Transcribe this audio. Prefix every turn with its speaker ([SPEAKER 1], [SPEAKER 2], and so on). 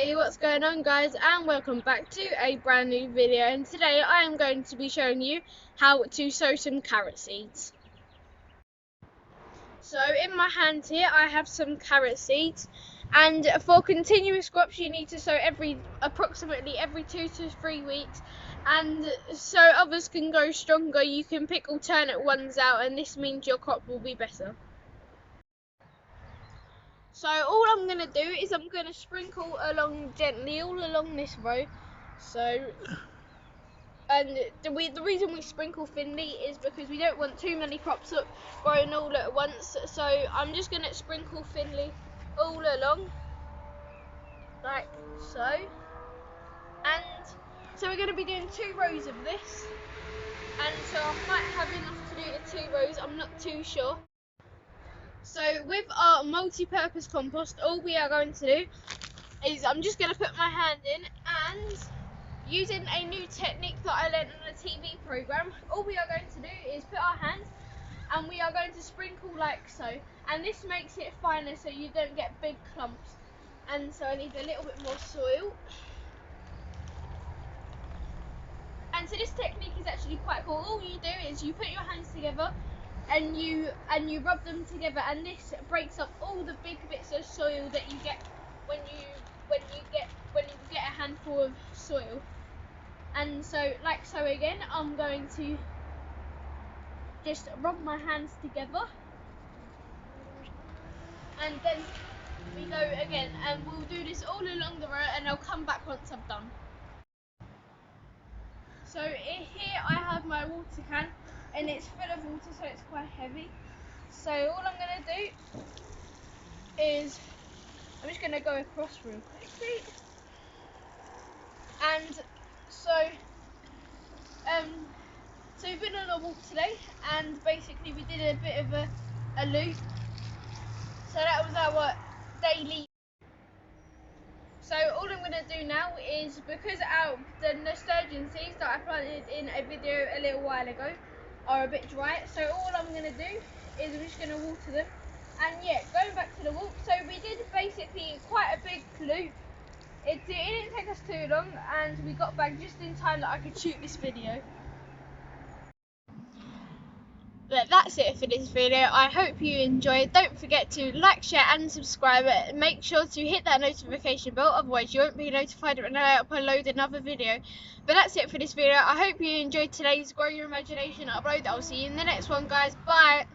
[SPEAKER 1] Hey, what's going on guys, and welcome back to a brand new video. And today I am going to be showing you how to sow some carrot seeds. So in my hand here I have some carrot seeds, and for continuous crops you need to sow approximately every 2 to 3 weeks, and so others can grow stronger you can pick alternate ones out, and this means your crop will be better. So all I'm going to do is I'm going to sprinkle along gently all along this row. And the reason we sprinkle thinly is because we don't want too many crops up growing all at once. So I'm just going to sprinkle thinly all along, like so. And so we're going to be doing 2 rows of this. And so I might have enough to do the 2 rows, I'm not too sure. So with our multi-purpose compost, all we are going to do is I'm just going to put my hand in, and using a new technique that I learned on a TV program, all we are going to do is put our hands and we are going to sprinkle like so, and this makes it finer so you don't get big clumps. And so I need a little bit more soil. And so this technique is actually quite cool. All you do is you put your hands together and you rub them together, and this breaks up all the big bits of soil that you get when you get a handful of soil. And so like so again, I'm going to just rub my hands together, and then we go again, and we'll do this all along the row, and I'll come back once I've done. So here I have my water can, and it's full of water, so it's quite heavy. So all I'm going to do is I'm just going to go across real quickly. And so we've been on a walk today, and basically we did a bit of a loop. So that was our daily. So all I'm going to do now is, because the nasturtium seeds that I planted in a video a little while ago are a bit dry, so all I'm going to do is I'm just going to water them. And yeah, going back to the walk, so we did basically quite a big loop. It didn't take us too long, and we got back just in time that I could shoot this video. But that's it for this video. I hope you enjoyed. Don't forget to like, share and subscribe. Make sure to hit that notification bell, otherwise you won't be notified when I upload another video. But that's it for this video. I hope you enjoyed today's Grow Your Imagination upload. I'll see you in the next one, guys. Bye.